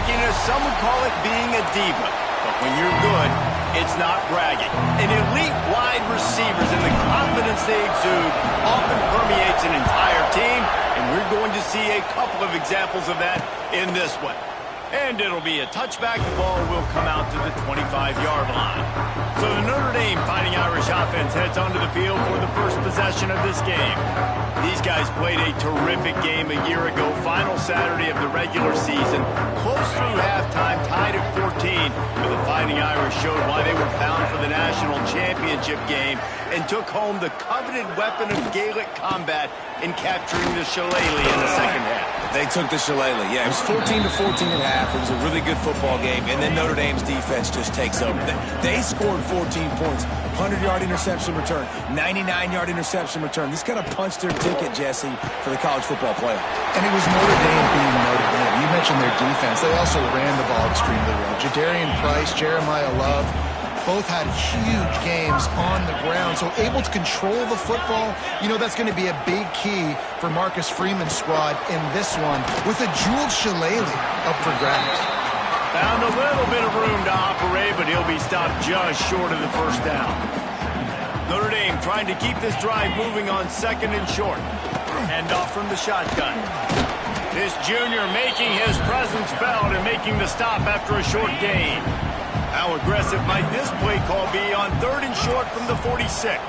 cockiness, some would call it being a diva. But when you're good, it's not bragging. And elite wide receivers and the confidence they exude often permeates an entire team, and we're going to see a couple of examples of that in this one. And it'll be a touchback. The ball will come out to the 25-yard line. So the Notre Dame Fighting Irish offense heads onto the field for the first possession of this game. These guys played a terrific game a year ago, final Saturday of the regular season. Close through halftime, tied at 14, but the Fighting Irish showed why they were bound for the national championship game and took home the coveted weapon of Gaelic combat in capturing the shillelagh in the second half. They took the shillelagh. Yeah, it was 14-14 at half. It was a really good football game, and then Notre Dame's defense just takes over. They scored 14 points, 100-yard interception return, 99-yard interception return. This kind of punched their ticket, Jesse, for the college football playoff. And it was Notre Dame being Notre Dame. You mentioned their defense. They also ran the ball extremely well. Jadarian Price, Jeremiah Love, both had huge games on the ground, so able to control the football. You know, that's going to be a big key for Marcus Freeman's squad in this one, with a jeweled shillelagh up for grabs. Found a little bit of room to operate, but he'll be stopped just short of the first down. Notre Dame trying to keep this drive moving on second and short. Hand off from the shotgun. This junior making his presence felt and making the stop after a short gain. How aggressive might this play call be on third and short from the 46?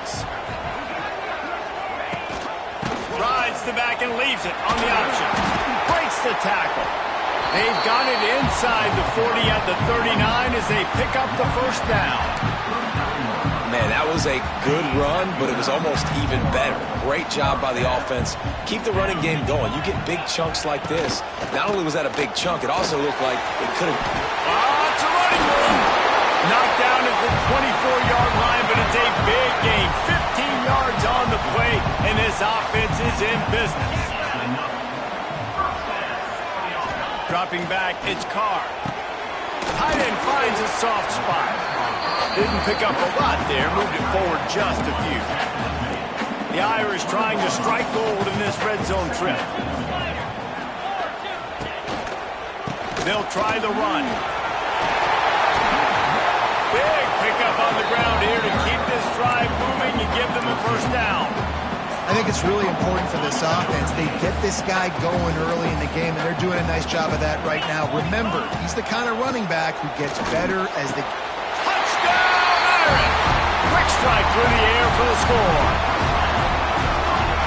Rides the back and leaves it on the option. Breaks the tackle. They've got it inside the 40 at the 39 as they pick up the first down. Man, that was a good run, but it was almost even better. Great job by the offense. Keep the running game going. You get big chunks like this. Not only was that a big chunk, it also looked like it could have... It's a running room. Knocked down at the 24-yard line, but it's a big gain. 15 yards on the play, and this offense is in business. Dropping back, it's Carr. Tight end finds a soft spot. Didn't pick up a lot there, moved it forward just a few. The Irish trying to strike gold in this red zone trip. They'll try the run. Big pickup on the ground here to keep this drive moving and give them a first down. I think it's really important for this offense. They get this guy going early in the game, and they're doing a nice job of that right now. Remember, he's the kind of running back who gets better as the... Touchdown, Irish! Quick strike through the air for the score.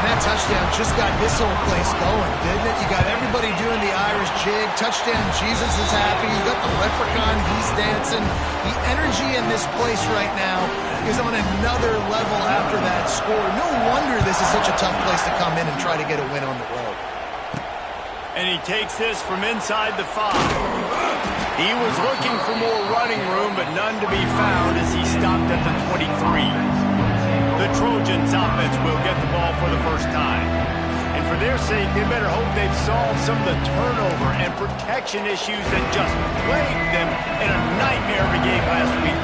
And that touchdown just got this whole place going, didn't it? You got everybody doing the Irish jig. Touchdown, Jesus is happy. You got the leprechaun, he's dancing. The energy in this place right now is on another level after that score. No wonder this is such a tough place to come in and try to get a win on the road. And he takes this from inside the 5. He was looking for more running room, but none to be found as he stopped at the 23. The Trojans offense will get the ball for the first time. And for their sake, they better hope they've solved some of the turnover and protection issues that just plagued them in a nightmare of a game last week.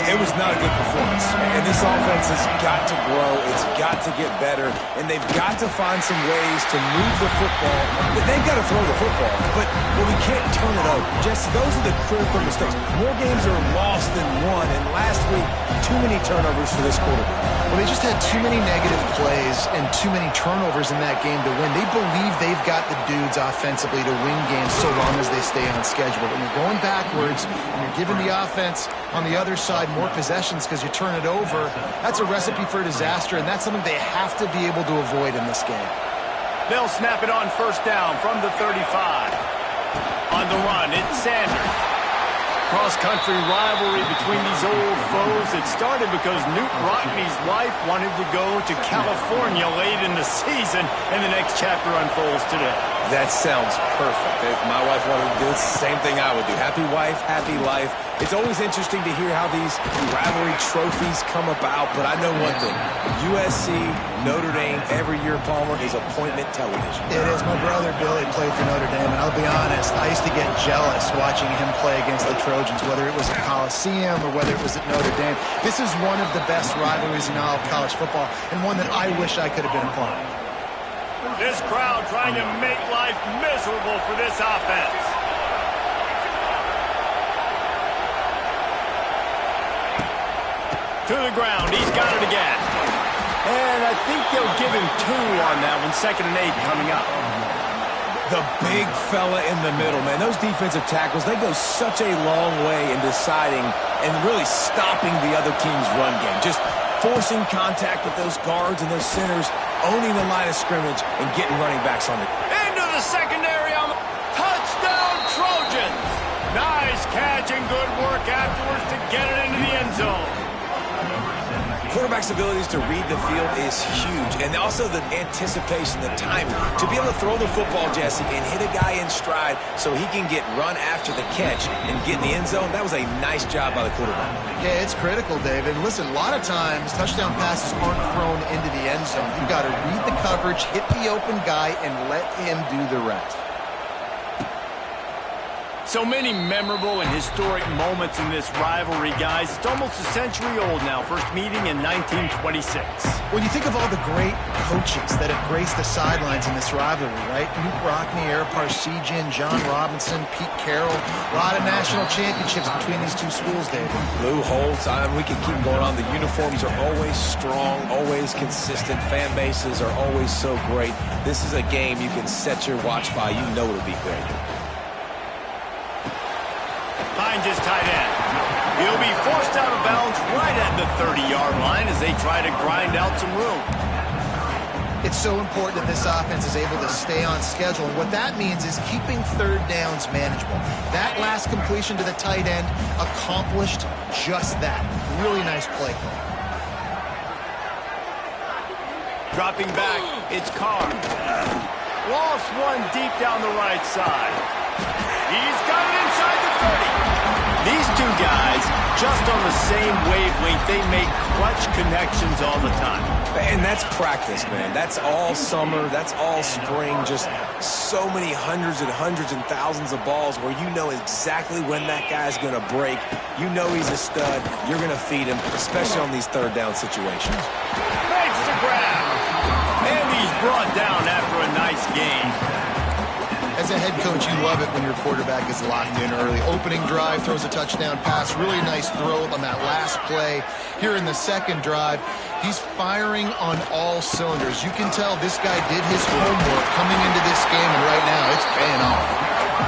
It was not a good performance. And this offense has got to grow. It's got to get better. And they've got to find some ways to move the football. They've got to throw the football. But we can't turn it over. Jesse, those are the critical mistakes. More games are lost than won. And last week, too many turnovers for this quarterback. Well, they just had too many negative plays and too many turnovers in that game to win. They believe they've got the dudes offensively to win games so long as they stay on schedule. When you're going backwards and you're giving the offense on the other side more possessions because you turn it over, that's a recipe for disaster, and that's something they have to be able to avoid in this game. They'll snap it on first down from the 35. On the run, it's Sanders. Cross-country rivalry between these old foes. It started because Newt Rockney's wife wanted to go to California late in the season, and the next chapter unfolds today. That sounds perfect. If my wife wanted to do it, it's the same thing I would do. Happy wife, happy life. It's always interesting to hear how these rivalry trophies come about, but I know one thing. USC, Notre Dame, every year, Palmer, is appointment television. It is. My brother Billy played for Notre Dame, and I'll be honest, I used to get jealous watching him play against the Trojans, whether it was at Coliseum or whether it was at Notre Dame. This is one of the best rivalries in all of college football, and one that I wish I could have been a part of. This crowd trying to make life miserable for this offense. To the ground. He's got it again. And I think they'll give him 2 on that one. 2nd and 8 coming up. The big fella in the middle, man. Those defensive tackles, they go such a long way in deciding and really stopping the other team's run game. Just forcing contact with those guards and those centers, owning the line of scrimmage, and getting running backs on the... Into the secondary on the touchdown, Trojans. Nice catch and good work afterwards to get it into the end zone. Quarterback's abilities to read the field is huge, and also the anticipation, the timing. To be able to throw the football, Jesse, and hit a guy in stride so he can get run after the catch and get in the end zone, that was a nice job by the quarterback. Yeah, it's critical, David. Listen, a lot of times touchdown passes aren't thrown into the end zone. You've got to read the coverage, hit the open guy, and let him do the rest. So many memorable and historic moments in this rivalry, guys. It's almost a century old now. First meeting in 1926. When you think of all the great coaches that have graced the sidelines in this rivalry, right? Luke Rockne, Eric Parsegian, John Robinson, Pete Carroll. A lot of national championships between these two schools, David. Lou Holtz, we can keep going on. The uniforms are always strong, always consistent. Fan bases are always so great. This is a game you can set your watch by. You know it'll be great. Finds his tight end. He'll be forced out of bounds right at the 30-yard line as they try to grind out some room. It's so important that this offense is able to stay on schedule. And what that means is keeping third downs manageable. That last completion to the tight end accomplished just that. Really nice play call. Dropping back, it's Carr. Lost one deep down the right side. He's got it inside the 30. These two guys, just on the same wavelength, they make clutch connections all the time. And that's practice, man. That's all summer. That's all spring. Just so many hundreds and thousands of balls where you know exactly when that guy's going to break. You know he's a stud. You're going to feed him, especially on these third down situations. Makes the grab. And he's brought down after a nice game. As a head coach, you love it when your quarterback is locked in early. Opening drive, throws a touchdown pass. Really nice throw on that last play. Here in the second drive, he's firing on all cylinders. You can tell this guy did his homework coming into this game, and right now it's paying off.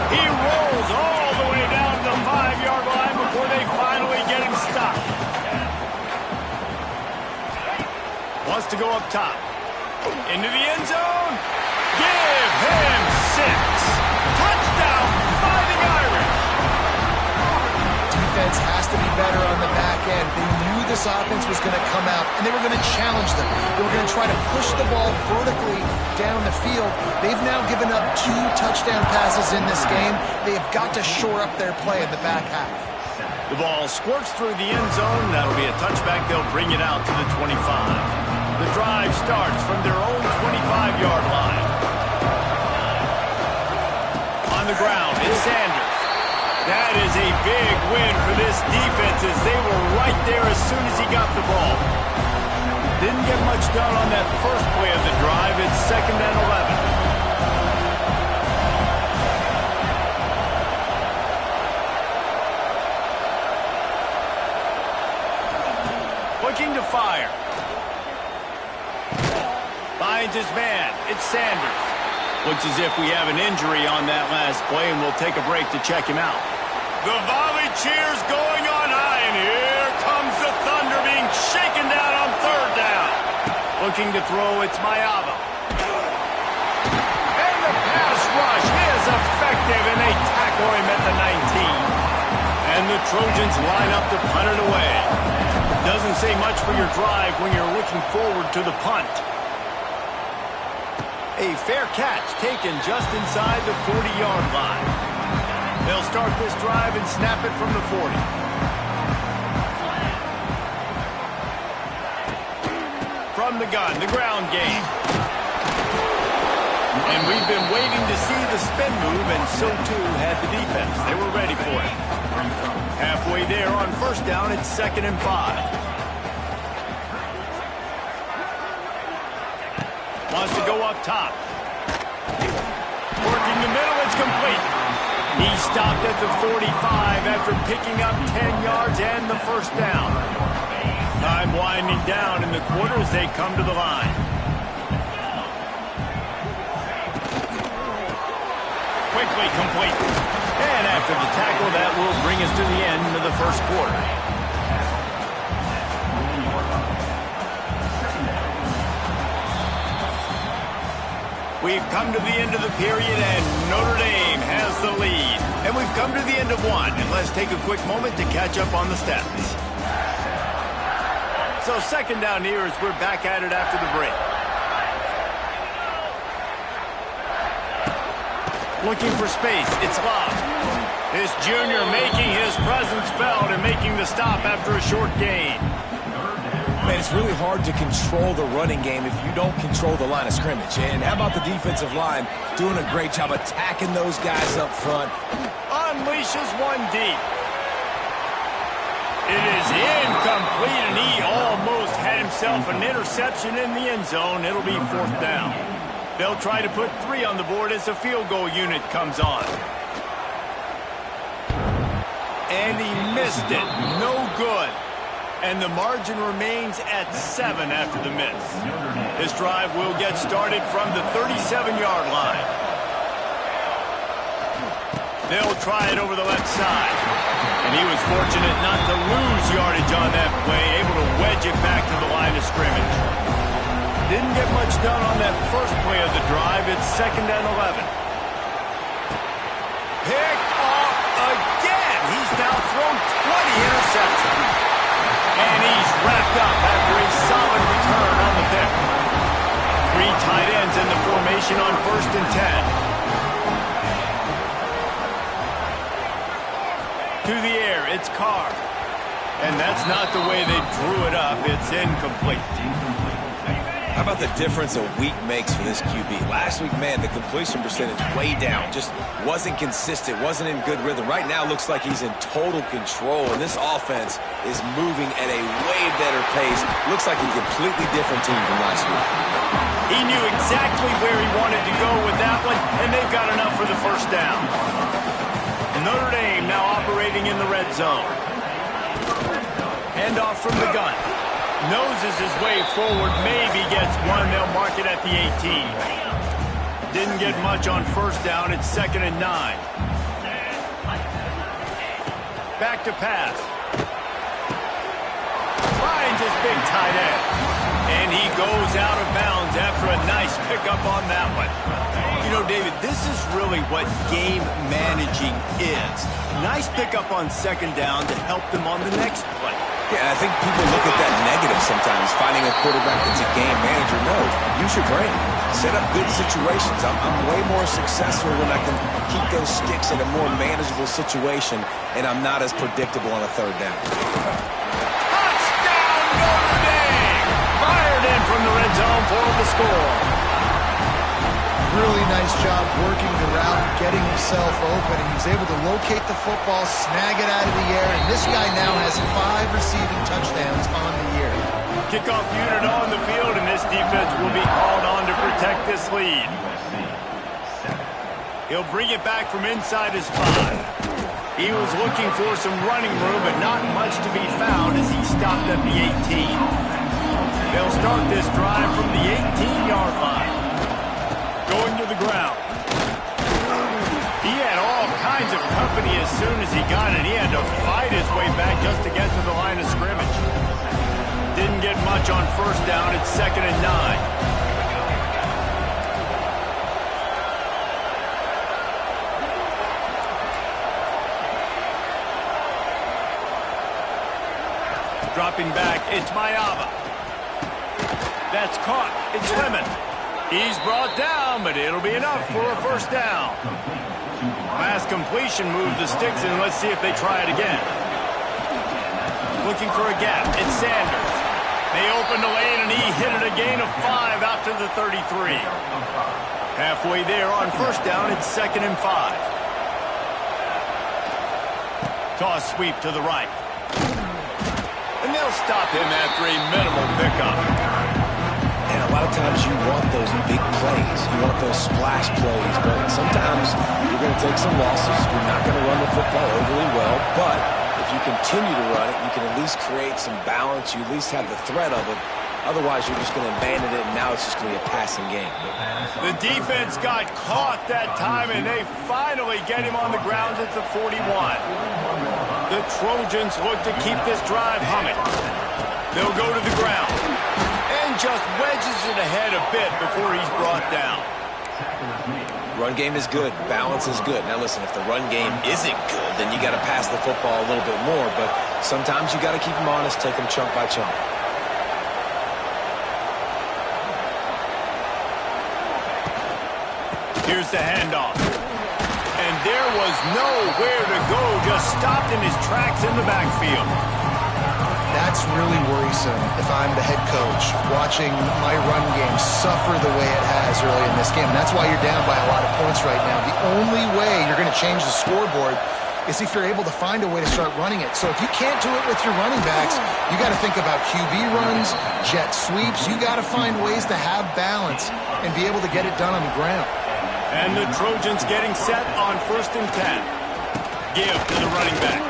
He rolls all the way down to the 5-yard line before they finally get him stopped. Wants to go up top. Into the end zone. Give him 6. Touchdown, Fighting Irish. Defense has to be better on the back end. They knew this offense was going to come out, and they were going to challenge them. They were going to try to push the ball vertically down the field. They've now given up 2 touchdown passes in this game. They have got to shore up their play in the back half. The ball squirts through the end zone. That'll be a touchback. They'll bring it out to the 25. The drive starts from their own 25-yard line. On the ground, it's Sanders. That is a big win for this defense as they were right there as soon as he got the ball. Didn't get much done on that first play of the drive. It's 2nd and 11. Looking to fire. Finds his man. It's Sanders. Looks as if we have an injury on that last play, and we'll take a break to check him out. The volley cheers going on high, and here comes the Thunder being shaken down on 3rd down. Looking to throw, it's Mayava. And the pass rush is effective, and they tackle him at the 19. And the Trojans line up to punt it away. Doesn't say much for your drive when you're looking forward to the punt. A fair catch taken just inside the 40-yard line. They'll start this drive and snap it from the 40. From the gun, the ground game. And we've been waiting to see the spin move, and so too had the defense. They were ready for it. Halfway there on 1st down, it's 2nd and 5. Wants to go up top. Working the middle, it's complete. He stopped at the 45 after picking up 10 yards and the 1st down. Time winding down in the quarter as they come to the line. Quickly complete. And after the tackle, that will bring us to the end of the first quarter. We've come to the end of the period, and Notre Dame has the lead. And we've come to the end of one, and let's take a quick moment to catch up on the stats. So second down here as we're back at it after the break. Looking for space. It's Love. This junior making his presence felt and making the stop after a short gain. Man, it's really hard to control the running game if you don't control the line of scrimmage. And how about the defensive line doing a great job attacking those guys up front? Unleashes one deep. It is incomplete, and he almost had himself an interception in the end zone. It'll be fourth down. They'll try to put 3 on the board as the field goal unit comes on. And he missed it. No good. And the margin remains at 7 after the miss. This drive will get started from the 37-yard line. They'll try it over the left side. And he was fortunate not to lose yardage on that play, able to wedge it back to the line of scrimmage. Didn't get much done on that first play of the drive. It's 2nd and 11. Picked off again. He's now thrown 20 interceptions. And he's wrapped up after a solid return on the pick. 3 tight ends in the formation on 1st and 10. To the air, it's Carr. And that's not the way they drew it up. It's incomplete. How about the difference a week makes for this QB? Last week, man, the completion percentage way down. Just wasn't consistent, wasn't in good rhythm. Right now, looks like he's in total control, and this offense is moving at a way better pace. Looks like a completely different team from last week. He knew exactly where he wanted to go with that one, and they've got enough for the first down. Notre Dame now operating in the red zone. Hand off from the gun. Noses his way forward, maybe gets 1. They'll mark it at the 18. Didn't get much on first down. It's 2nd and 9. Back to pass. Finds his big tight end. And he goes out of bounds after a nice pickup on that one. You know, David, this is really what game managing is. Nice pickup on 2nd down to help them on the next play. Yeah, I think people look at that negative sometimes, finding a quarterback that's a game manager. No, use your brain. Set up good situations. I'm way more successful when I can keep those sticks in a more manageable situation, and I'm not as predictable on a 3rd down. Touchdown, Notre Dame! Fired in from the red zone for the score. Really nice job working the route, getting himself open. He was able to locate the football, snag it out of the air, and this guy now has 5 receiving touchdowns on the year. Kickoff unit on the field, and this defense will be called on to protect this lead. He'll bring it back from inside his 5. He was looking for some running room, but not much to be found as he stopped at the 18. They'll start this drive from the 18-yard line. Going to the ground. He had all kinds of company as soon as he got it. He had to fight his way back just to get to the line of scrimmage. Didn't get much on first down. It's 2nd and 9. Dropping back, it's Mayava. That's caught. It's Lemon. He's brought down, but it'll be enough for a first down. Pass completion moves the sticks, and let's see if they try it again. Looking for a gap. It's Sanders. They opened the lane, and he hit it a gain of 5 out to the 33. Halfway there on first down, it's 2nd and 5. Toss sweep to the right. And they'll stop him after a minimal pickup. And a lot of times you want those big plays. You want those splash plays. But sometimes you're going to take some losses. You're not going to run the football overly well. But if you continue to run it, you can at least create some balance. You at least have the threat of it. Otherwise, you're just going to abandon it, and now it's just going to be a passing game. The defense got caught that time, and they finally get him on the ground at the 41. The Trojans look to keep this drive humming. They'll go to the ground and just wedges it ahead a bit before he's brought down. Run game is good. Balance is good. Now, listen, if the run game isn't good, then you got to pass the football a little bit more, but sometimes you got to keep them honest, take them chunk by chunk. Here's the handoff. And there was nowhere to go, just stopped in his tracks in the backfield. That's really worrisome if I'm the head coach, watching my run game suffer the way it has early in this game. And that's why you're down by a lot of points right now. The only way you're going to change the scoreboard is if you're able to find a way to start running it. So if you can't do it with your running backs, you got to think about QB runs, jet sweeps. You got to find ways to have balance and be able to get it done on the ground. And the Trojans getting set on 1st and 10. Give to the running back.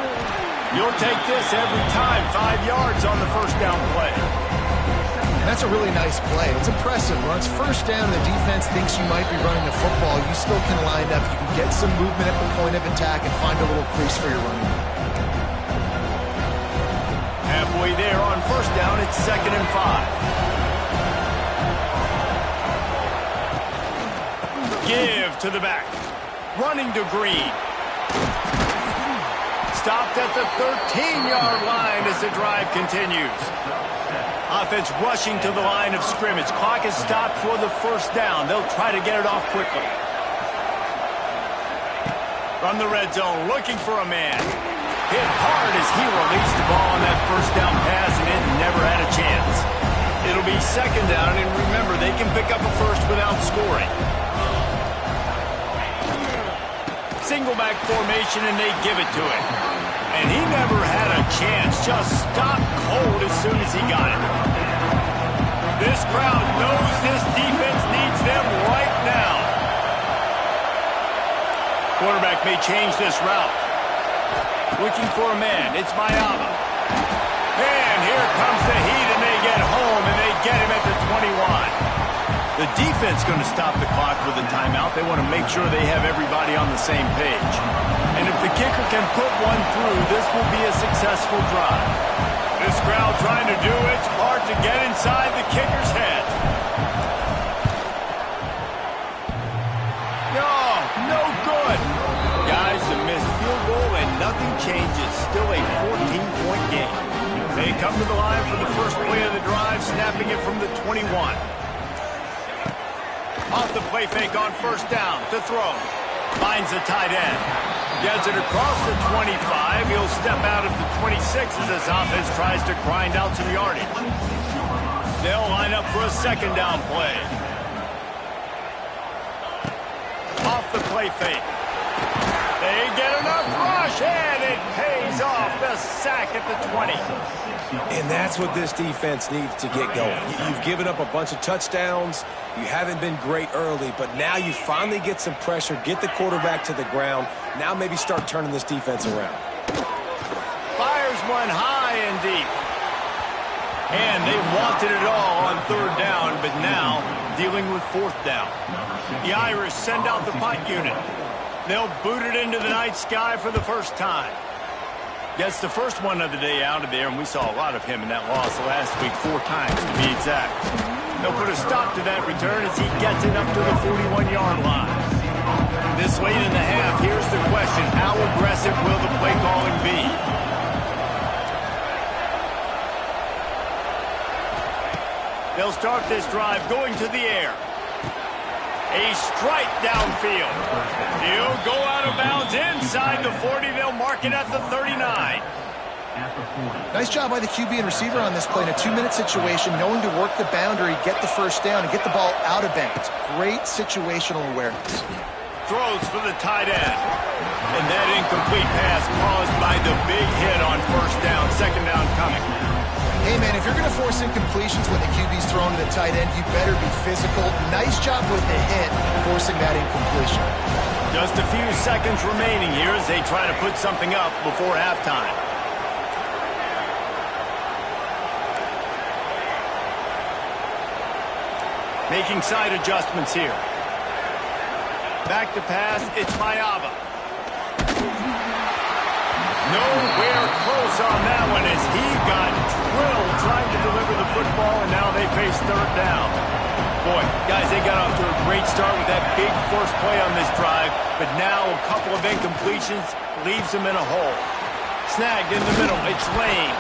You'll take this every time, 5 yards on the first down play. And that's a really nice play. It's impressive. When it's first down and the defense thinks you might be running the football, you still can line up. You can get some movement at the point of attack and find a little crease for your running back. Halfway there on 1st down, it's 2nd and 5. Give to the back. Running to Green. Stopped at the 13-yard line as the drive continues. Offense rushing to the line of scrimmage. Clock is stopped for the 1st down. They'll try to get it off quickly. From the red zone, looking for a man. Hit hard as he released the ball on that 1st down pass, and it never had a chance. It'll be 2nd down, and remember, they can pick up a first without scoring. Single back formation, and they give it to him. And he never had a chance. Just stopped cold as soon as he got it. This crowd knows this defense needs them right now. Quarterback may change this route. Looking for a man. It's Mayama. And here comes the heat, and they get home, and they get him at the 21. The defense going to stop the clock with a timeout. They want to make sure they have everybody on the same page. And if the kicker can put one through, this will be a successful drive. This crowd trying to do its part to get inside the kicker's head. No good. Guys, a missed field goal and nothing changes. Still a 14-point game. They come to the line for the first play of the drive, snapping it from the 21. Off the play fake on 1st down to throw. Finds the tight end. Gets it across the 25. He'll step out of the 26 as this offense tries to grind out some yardage. They'll line up for a 2nd down play. Off the play fake. They get enough rush, and it pays off. The sack at the 20. And that's what this defense needs to get going. You've given up a bunch of touchdowns. You haven't been great early, but now you finally get some pressure, get the quarterback to the ground. Now maybe start turning this defense around. Fires one high and deep. And they wanted it all on 3rd down, but now dealing with 4th down. The Irish send out the punt unit. They'll boot it into the night sky for the first time. Gets the first one of the day out of there, and we saw a lot of him in that loss last week, 4 times to be exact. They'll put a stop to that return as he gets it up to the 41-yard line. This late in the half, here's the question: how aggressive will the play calling be? They'll start this drive going to the air. A strike downfield. He'll go out of bounds inside the 40. They'll mark it at the 39. Nice job by the QB and receiver on this play in a 2-minute situation, knowing to work the boundary, get the first down, and get the ball out of bounds. Great situational awareness. Throws for the tight end. And that incomplete pass caused by the big hit on 1st down. 2nd down coming. Hey, man, if you're going to force incompletions when the QB's thrown to the tight end, you better be physical. Nice job with the hit, forcing that incompletion. Just a few seconds remaining here as they try to put something up before halftime. Making side adjustments here. Back to pass, it's Mayava. Nowhere close on that one as he got drilled trying to deliver the football, and now they face third down. Boy, guys, they got off to a great start with that big first play on this drive, but now a couple of incompletions leaves them in a hole. Snagged in the middle, it's Lane.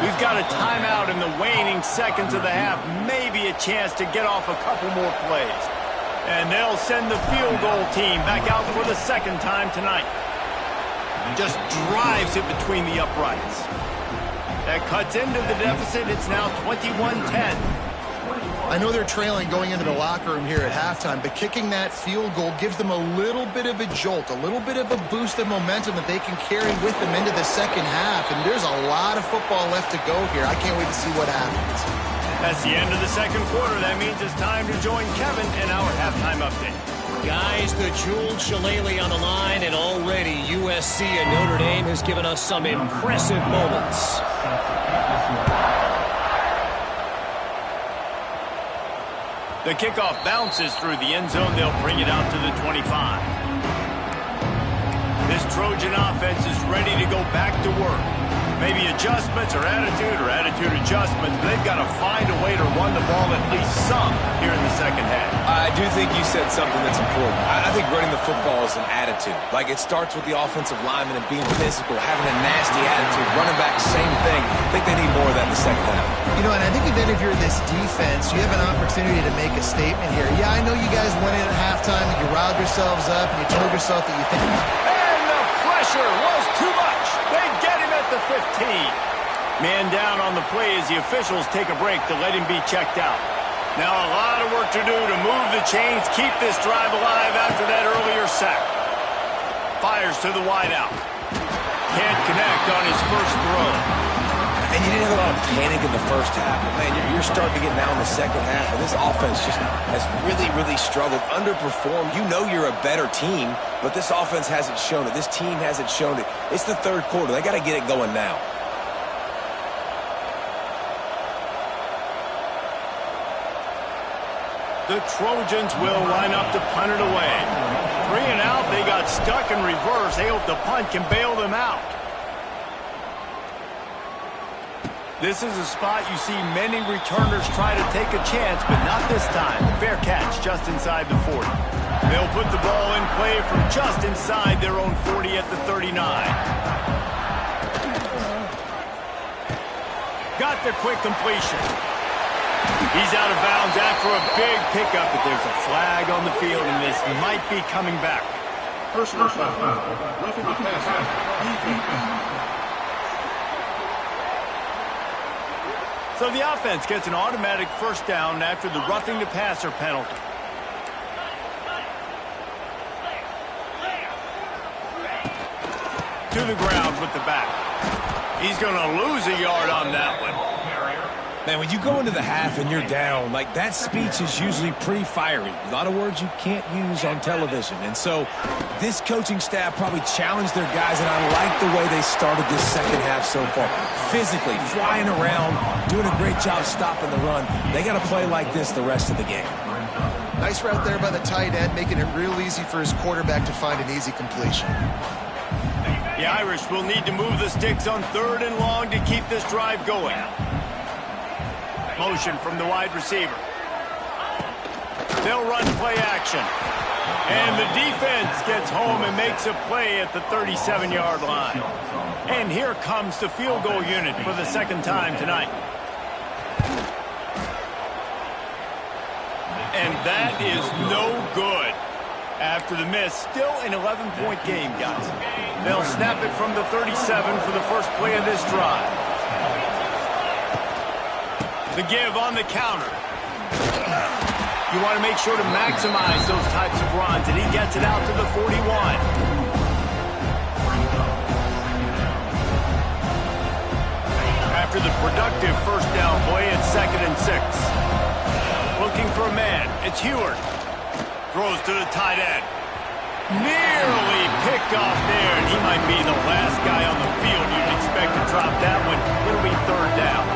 We've got a timeout in the waning seconds of the half, maybe a chance to get off a couple more plays. And they'll send the field goal team back out for the second time tonight. Just drives it between the uprights. That cuts into the deficit. It's now 21-10. I know they're trailing going into the locker room here at halftime, but kicking that field goal gives them a little bit of a jolt, a little bit of a boost of momentum that they can carry with them into the second half. And there's a lot of football left to go here. I can't wait to see what happens. That's the end of the second quarter. That means it's time to join Kevin in our halftime update. Guys, the jeweled shillelagh on the line, and already USC and Notre Dame has given us some impressive moments. The kickoff bounces through the end zone. They'll bring it out to the 25. This Trojan offense is ready to go back to work. Maybe adjustments or attitude adjustments, but they've got to find a way to run the ball at least some here in the second half. I do think you said something that's important. I think running the football is an attitude. Like, it starts with the offensive lineman and being physical, having a nasty attitude. Running back, same thing. I think they need more of that in the second half. You know, and I think then if you're this defense, you have an opportunity to make a statement here. Yeah, I know you guys went in at halftime and you riled yourselves up and you told yourself that you think... And the pressure was too much. They get him at the 15. Man down on the play as the officials take a break to let him be checked out. Now a lot of work to do to move the chains, keep this drive alive after that earlier sack. Fires to the wideout. Can't connect on his first throw. And you didn't have a lot of panic in the first half. But man, you're starting to get now in the second half, and this offense just has really struggled, underperformed. You know you're a better team, but this offense hasn't shown it. This team hasn't shown it. It's the third quarter. They got to get it going now. The Trojans will line up to punt it away. 3 and out, they got stuck in reverse. They hope the punt can bail them out. This is a spot you see many returners try to take a chance, but not this time. Fair catch just inside the 40. They'll put the ball in play from just inside their own 40 at the 39. Got the quick completion. He's out of bounds after a big pickup, but there's a flag on the field, and this might be coming back. Personal foul. Roughing the passer. Defense. So the offense gets an automatic first down after the roughing the passer penalty. To the ground with the back. He's going to lose a yard on that one. Man, when you go into the half and you're down, like, that speech is usually pretty fiery. A lot of words you can't use on television. And so this coaching staff probably challenged their guys, and I like the way they started this second half so far. Physically, flying around, doing a great job stopping the run. They got to play like this the rest of the game. Nice route there by the tight end, making it real easy for his quarterback to find an easy completion. The Irish will need to move the sticks on 3rd and long to keep this drive going. Motion from the wide receiver. They'll run play action. And the defense gets home and makes a play at the 37-yard line. And here comes the field goal unit for the second time tonight. And that is no good. After the miss, still an 11-point game, guys. They'll snap it from the 37 for the first play of this drive. The give on the counter. You want to make sure to maximize those types of runs, and he gets it out to the 41. After the productive first down play, it's 2nd and 6. Looking for a man. It's Heward. Throws to the tight end. Nearly picked off there, and he might be the last guy on the field you'd expect to drop that one. It'll be 3rd down.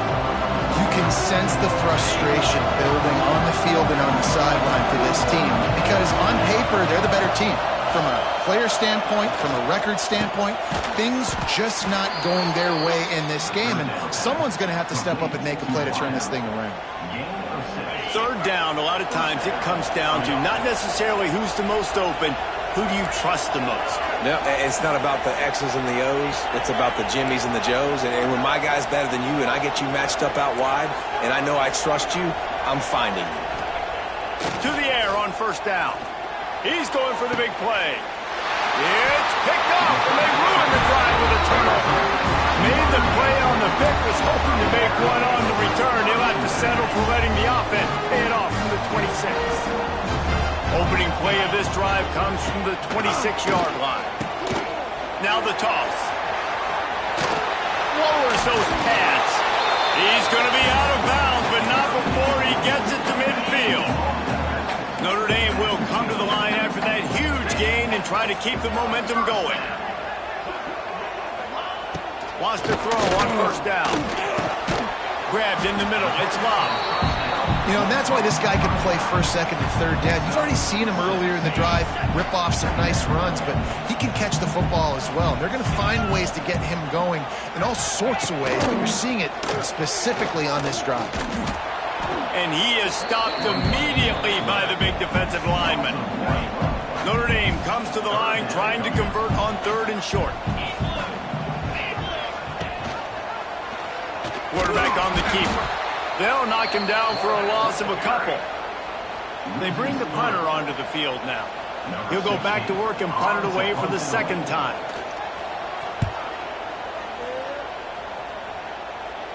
You can sense the frustration building on the field and on the sideline for this team because on paper, they're the better team. From a player standpoint, from a record standpoint, things just not going their way in this game, and someone's going to have to step up and make a play to turn this thing around. Third down, a lot of times it comes down to not necessarily who's the most open, who do you trust the most? No, it's not about the X's and the O's. It's about the Jimmies and the Joes. And when my guy's better than you and I get you matched up out wide and I know I trust you, I'm finding you. To the air on first down. He's going for the big play. It's picked off, and they ruined the drive with a turnover. Made the play on the pick, was hoping to make one on the return. He'll have to settle for letting the offense pay it off from the 26. Opening play of this drive comes from the 26-yard line. Now the toss. Lowers those pads. He's going to be out of bounds, but not before he gets it to midfield. Notre Dame will come to the line after that huge gain and try to keep the momentum going. Wants to throw on first down. Grabbed in the middle. It's locked. You know, and that's why this guy can play first, second, and third down. You've already seen him earlier in the drive rip off some nice runs, but he can catch the football as well. And they're going to find ways to get him going in all sorts of ways, but you're seeing it specifically on this drive. And he is stopped immediately by the big defensive lineman. Notre Dame comes to the line trying to convert on third and short. Quarterback on the keeper. They'll knock him down for a loss of a couple. They bring the punter onto the field now. He'll go back to work and punt it away for the second time.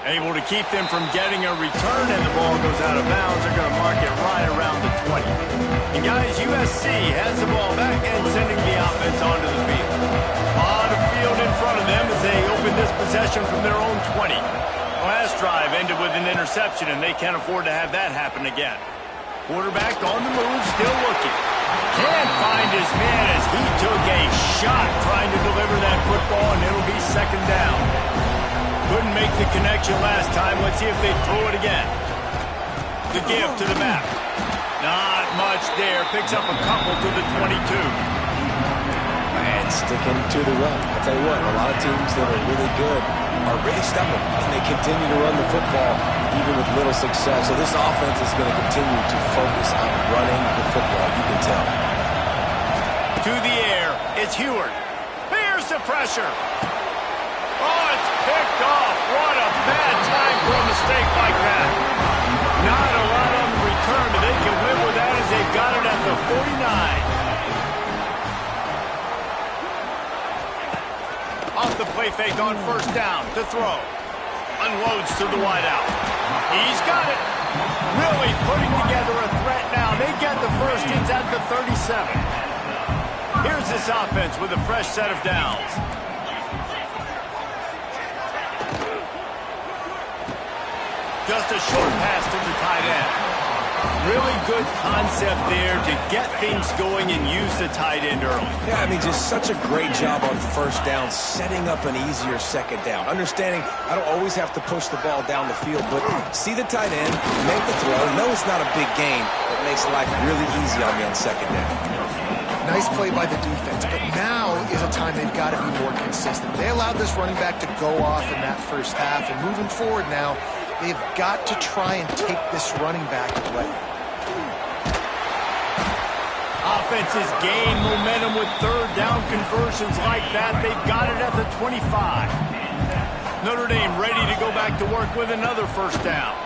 Able to keep them from getting a return, and the ball goes out of bounds. They're going to mark it right around the 20. And guys, USC has the ball back and sending the offense onto the field. On the field in front of them as they open this possession from their own 20. Last drive ended with an interception, and they can't afford to have that happen again. Quarterback on the move, still looking. Can't find his man as he took a shot trying to deliver that football, and it'll be second down. Couldn't make the connection last time. Let's see if they throw it again. The give to the back. Not much there. Picks up a couple to the 22. And sticking to the run. I'll tell you what, a lot of teams that are really good are really stubborn, and they continue to run the football even with little success. So this offense is going to continue to focus on running the football. You can tell. To the air. It's Heward. Here's the pressure. Oh, it's picked off. What a bad time for a mistake like that. Not a lot on the return, but they can live with that as they got it at the 49. Off the play fake on first down to throw. Unloads to the wideout. He's got it. Really putting together a threat now. They get the first. He's at the 37. Here's this offense with a fresh set of downs. Just a short pass to the tight end. Really good concept there to get things going and use the tight end early. Yeah, I mean, just such a great job on first down, setting up an easier second down. Understanding I don't always have to push the ball down the field, but see the tight end, make the throw. No, it's not a big gain. It makes life really easy on me on second down. Nice play by the defense, but now is a time they've got to be more consistent. They allowed this running back to go off in that first half, and moving forward now, they've got to try and take this running back away. Offenses gain momentum with third down conversions like that. They've got it at the 25. Notre Dame ready to go back to work with another first down.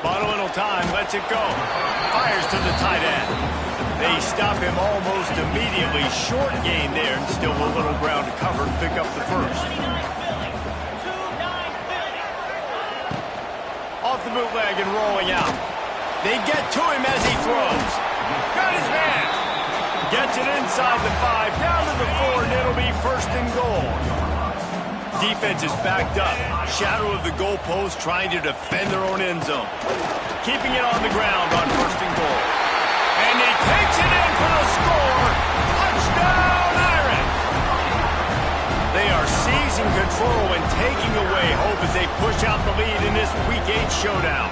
Bought a little time, lets it go. Fires to the tight end. They stop him almost immediately. Short gain there, and still a little ground to cover and pick up the first. Off the bootleg and rolling out. They get to him as he throws. Got his man. Gets it inside the 5, down to the 4, and it'll be first and goal. Defense is backed up. Shadow of the goalpost trying to defend their own end zone. Keeping it on the ground on first and goal. And he takes it in for the score. Touchdown, Irish. They They are seizing control and taking away hope as they push out the lead in this Week 8 showdown.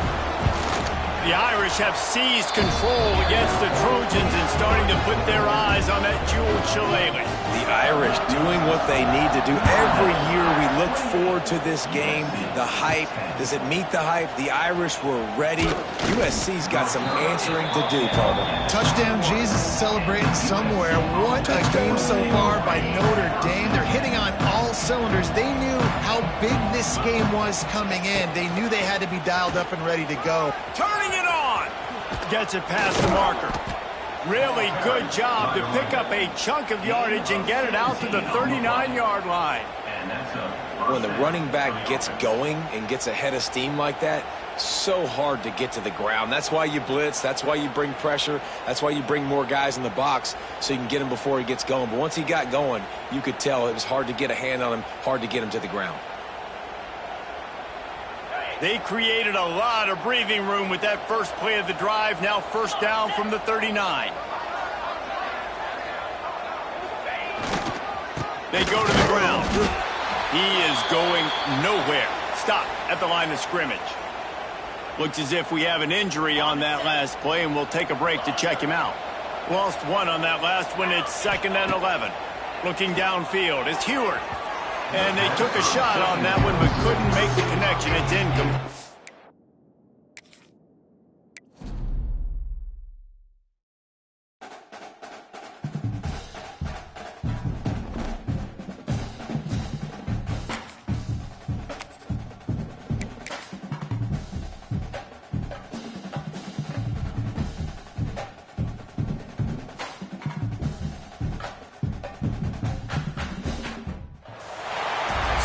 The Irish have seized control against the Trojans and starting to put their eyes on that jeweled shillelagh. The Irish doing what they need to do. Every year we look forward to this game. The hype, does it meet the hype? The Irish were ready. USC's got some answering to do, Palmer. Touchdown Jesus is celebrating somewhere. What a game so far by Notre Dame. They're hitting on all cylinders. They knew how big this game was coming in. They knew they had to be dialed up and ready to go. Turning it on. Gets it past the marker. Really good job to pick up a chunk of yardage and get it out to the 39-yard line. When the running back gets going and gets ahead of steam like that, so hard to get to the ground. That's why you blitz. That's why you bring pressure. That's why you bring more guys in the box so you can get him before he gets going. But once he got going, you could tell it was hard to get a hand on him, hard to get him to the ground. They created a lot of breathing room with that first play of the drive. Now first down from the 39. They go to the ground. He is going nowhere. Stop at the line of scrimmage. Looks as if we have an injury on that last play, and we'll take a break to check him out. Lost one on that last one. It's 2nd and 11. Looking downfield, it's Heward. And they took a shot on that one, but couldn't make the connection. It's incomplete.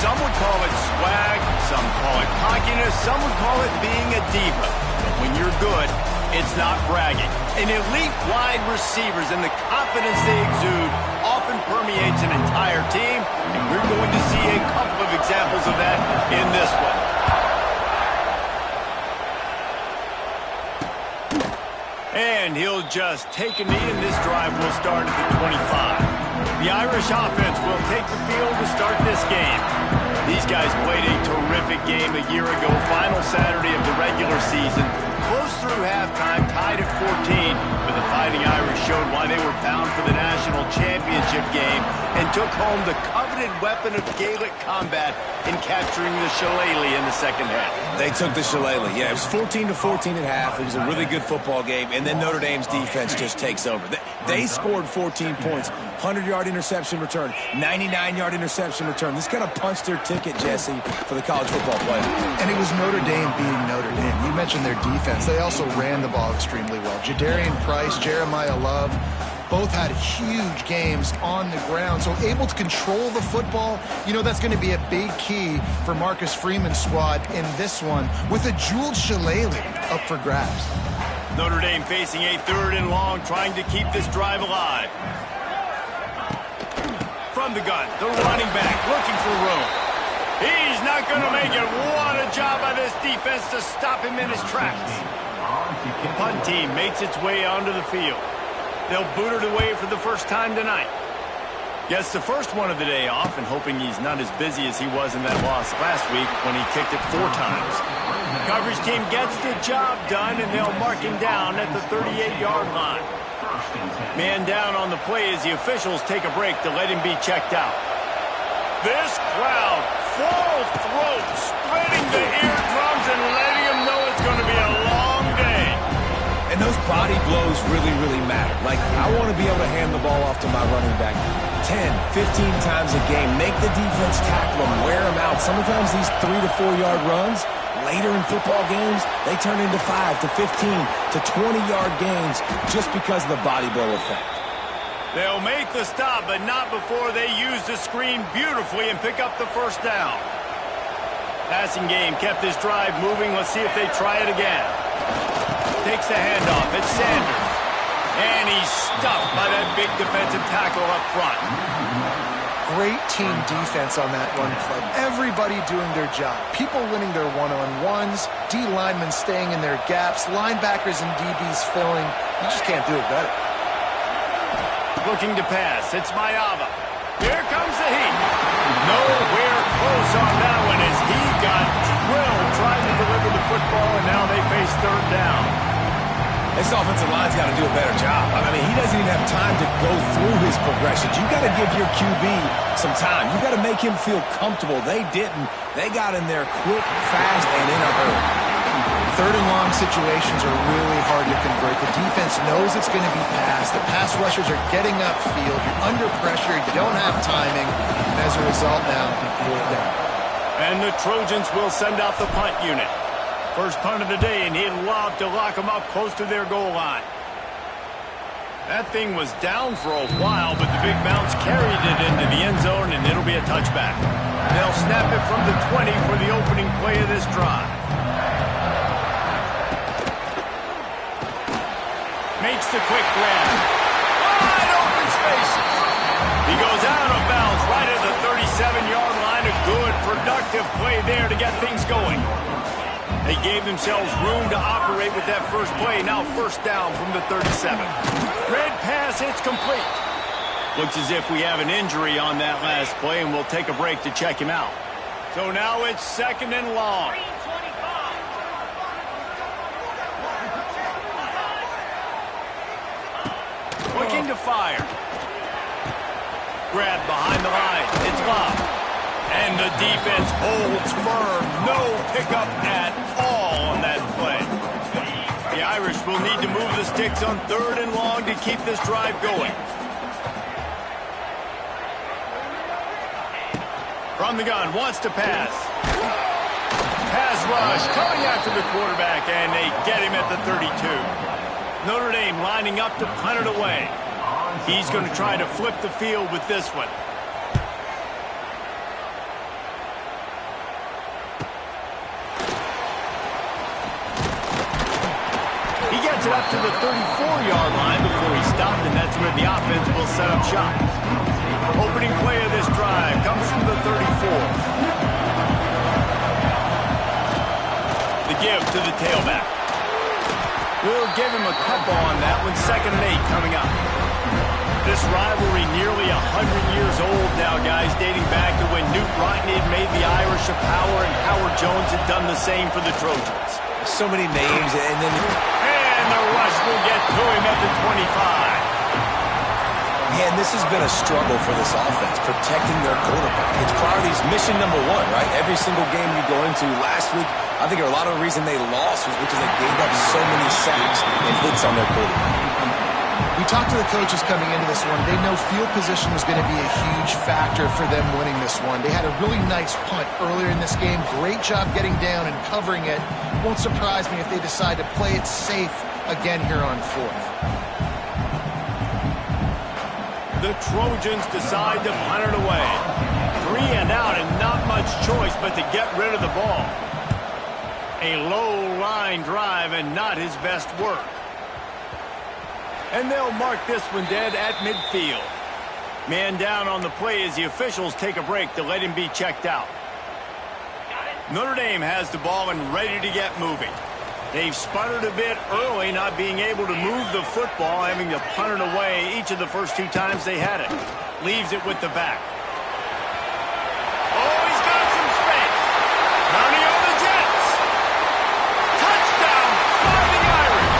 Some would call it swag, some call it cockiness, some would call it being a diva. But when you're good, it's not bragging. An elite wide receivers and the confidence they exude often permeates an entire team, and we're going to see a couple of examples of that in this one. And he'll just take a knee, and this drive will start at the 25. The Irish offense will take the field to start this game. These guys played a terrific game a year ago, final Saturday of the regular season. Close through halftime, tied at 14, but the Fighting Irish showed why they were bound for the national championship game and took home the coveted weapon of Gaelic combat in capturing the shillelagh in the second half. They took the shillelagh. Yeah, it was 14-14 at half. It was a really good football game, and then Notre Dame's defense just takes over. They scored 14 points, 100-yard interception return, 99-yard interception return. This kind of punched their ticket, Jesse, for the college football player. And it was Notre Dame being Notre Dame. You mentioned their defense. They also ran the ball extremely well. Jadarian Price, Jeremiah Love, both had huge games on the ground. So able to control the football, you know, that's going to be a big key for Marcus Freeman's squad in this one with a jeweled shillelagh up for grabs. Notre Dame facing a 3rd and long, trying to keep this drive alive. From the gun, the running back looking for room. He's not going to make it. What a job by this defense to stop him in his tracks. The punt team makes its way onto the field. They'll boot it away for the first time tonight. Gets the first one of the day off, and hoping he's not as busy as he was in that loss last week when he kicked it 4 times. Coverage team gets the job done, and they'll mark him down at the 38-yard line. Man down on the play as the officials take a break to let him be checked out. This crowd, full throat, spreading the eardrums and letting him know it's going to be a long day. And those body blows really, really matter. Like, I want to be able to hand the ball off to my running back 10, 15 times a game. Make the defense tackle him, wear him out. Sometimes these 3 to 4 yard runs, later in football games, they turn into 5 to 15 to 20-yard gains just because of the body blow effect. They'll make the stop, but not before they use the screen beautifully and pick up the first down. Passing game kept this drive moving. Let's see if they try it again. Takes the handoff. It's Sanders. And he's stuffed by that big defensive tackle up front. Great team defense on that run play. Everybody doing their job. People winning their one-on-ones. D linemen staying in their gaps. Linebackers and DBs filling. You just can't do it better. Looking to pass. It's Mayava. Here comes the heat. Nowhere close on that one as he got drilled trying to deliver the football, and now they face third down. This offensive line's got to do a better job. I mean, he doesn't even have time to go through his progressions. You got to give your QB some time. You got to make him feel comfortable. They didn't. They got in there quick, fast, and in a hurry. Third and long situations are really hard to convert. The defense knows it's going to be passed. The pass rushers are getting upfield. You're under pressure. You don't have timing. And as a result now, you're down. And the Trojans will send out the punt unit. First punt of the day, and he'd love to lock them up close to their goal line. That thing was down for a while, but the big bounce carried it into the end zone, and it'll be a touchback. They'll snap it from the 20 for the opening play of this drive. Makes the quick grab. Wide open spaces. He goes out of bounds right at the 37-yard line. A good, productive play there to get things going. They gave themselves room to operate with that first play. Now first down from the 37. Red pass, it's complete. Looks as if we have an injury on that last play, and we'll take a break to check him out. So now it's second and long. Looking to fire. Grab behind the line. It's locked. And the defense holds firm. No pickup at all on that play. The Irish will need to move the sticks on third and long to keep this drive going. From the gun, wants to pass. Pass rush, coming after the quarterback, and they get him at the 32. Notre Dame lining up to punt it away. He's going to try to flip the field with this one. It up to the 34-yard line before he stopped, and that's where the offense will set up shop. Opening play of this drive comes from the 34. The give to the tailback. We'll give him a couple on that one. Second and 8 coming up. This rivalry nearly 100 years old now, guys, dating back to when Newt Rockne had made the Irish a power and Howard Jones had done the same for the Trojans. So many names, and then... And the rush will get to him at the 25. Man, this has been a struggle for this offense, protecting their quarterback. It's priorities, mission number one, right? Every single game you go into. Last week, I think a lot of the reason they lost was because they gave up so many sacks and hits on their quarterback. We talked to the coaches coming into this one. They know field position was going to be a huge factor for them winning this one. They had a really nice punt earlier in this game. Great job getting down and covering it. Won't surprise me if they decide to play it safe again here on fourth. The Trojans decide to punt it away. 3 and out and not much choice but to get rid of the ball. A low line drive and not his best work. And they'll mark this one dead at midfield. Man down on the play as the officials take a break to let him be checked out. Notre Dame has the ball and ready to get moving. They've sputtered a bit early, not being able to move the football, having to punt it away each of the first 2 times they had it. Leaves it with the back. Oh, he's got some space. Counting on the Jets. Touchdown, Fighting Irish.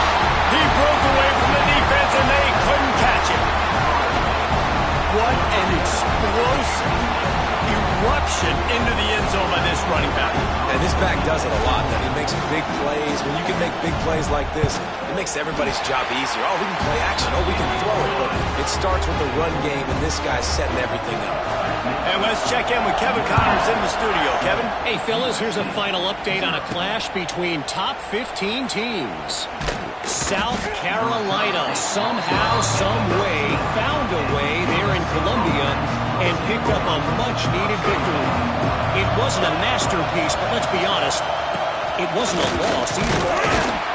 He broke away from the defense and they couldn't catch him. What an explosive eruption into the end zone by this running back. And this back does it a lot. He makes big plays. When you can make big plays like this, it makes everybody's job easier. Oh, we can play action. Oh, we can throw it. But it starts with the run game, and this guy's setting everything up. And let's check in with Kevin Connors in the studio. Kevin? Hey, fellas, here's a final update on a clash between top 15 teams. South Carolina somehow, some way, found a way there in Columbia and picked up a much-needed victory. It wasn't a masterpiece, but let's be honest, it wasn't a loss either.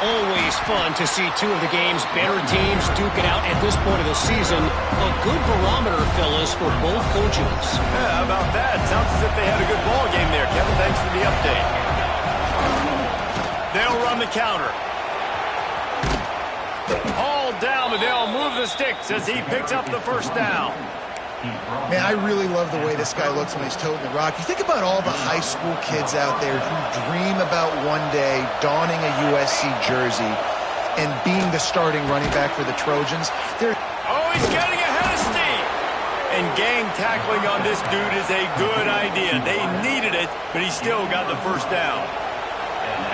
Always fun to see 2 of the game's better teams duke it out at this point of the season. A good barometer, fellas, for both coaches. Yeah, how about that? Sounds as if they had a good ball game there, Kevin. Thanks for the update. They'll run the counter. All down, but they'll move the sticks as he picks up the first down. Man, I really love the way this guy looks when he's toting the rock. You think about all the high school kids out there who dream about one day donning a USC jersey and being the starting running back for the Trojans. Oh, he's getting ahead of steam. And gang tackling on this dude is a good idea. They needed it, but he still got the first down.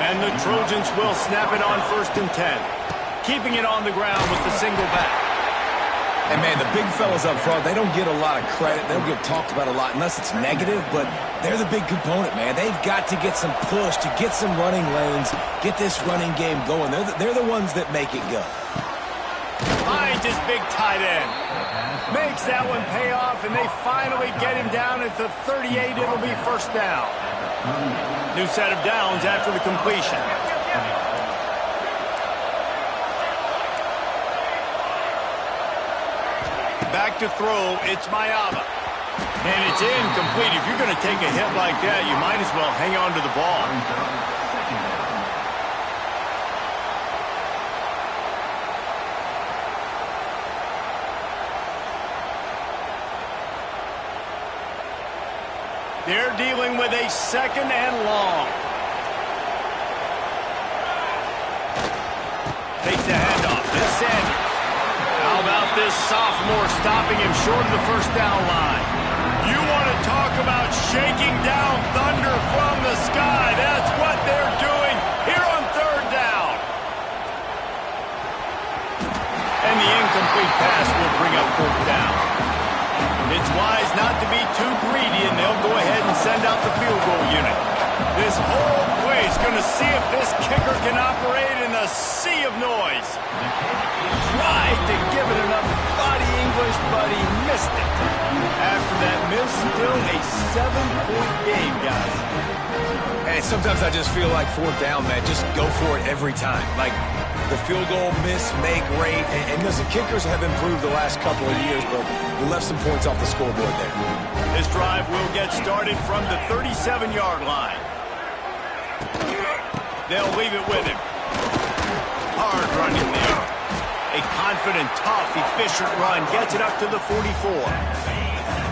And the Trojans will snap it on 1st and 10. Keeping it on the ground with the single back. And, man, the big fellas up front, they don't get a lot of credit. They don't get talked about a lot unless it's negative, but they're the big component, man. They've got to get some push, to get some running lanes, get this running game going. They're the ones that make it go. Finds his big tight end. Makes that one pay off, and they finally get him down at the 38. It'll be 1st down. New set of downs after the completion. Back to throw, it's Mayaba. And it's incomplete. If you're going to take a hit like that, you might as well hang on to the ball. They're dealing with a 2nd and long. Takes the handoff. It's Sanders. How about this sophomore stopping him short of the 1st down line? You want to talk about shaking down thunder from the sky. That's what they're doing here on 3rd down. And the incomplete pass will bring up 4th down. It's wise not to be too greedy, and they'll go ahead and send out the field goal unit. This whole play is going to see if this kicker can operate in the sea of noise. Tried to give it enough body English, but he missed it. After that miss, still a 7-point game, guys. And sometimes I just feel like 4th down, man. Just go for it every time. Like the field goal miss, make great. And listen, kickers have improved the last couple of years, but we left some points off the scoreboard there. This drive will get started from the 37-yard line. They'll leave it with him. Hard running there. A confident, tough, efficient run gets it up to the 44.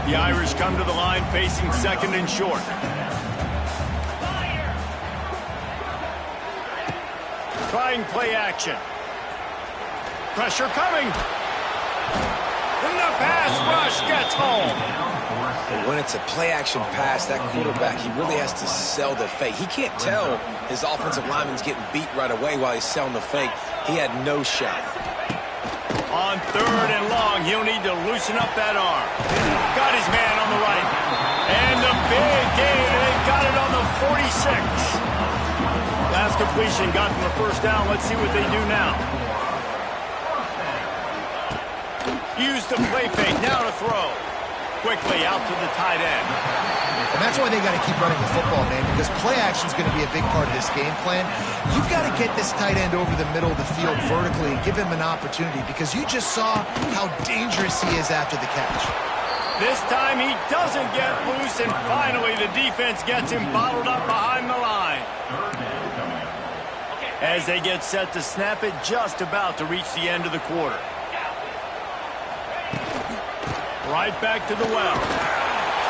The Irish come to the line facing 2nd and short. Trying play action. Pressure coming. And the pass rush gets home. And when it's a play-action pass, that quarterback, he really has to sell the fake. He can't tell his offensive lineman's getting beat right away while he's selling the fake. He had no shot. On 3rd and long, he'll need to loosen up that arm. Got his man on the right. And the big gain, they've got it on the 46. Last completion got them the 1st down. Let's see what they do now. Use the play fake, now to throw. Quickly out to the tight end. And that's why they got to keep running the football, man, because play action is going to be a big part of this game plan. You've got to get this tight end over the middle of the field vertically and give him an opportunity, because you just saw how dangerous he is after the catch. This time he doesn't get loose, and finally the defense gets him bottled up behind the line. As they get set to snap it, just about to reach the end of the quarter. Right back to the well.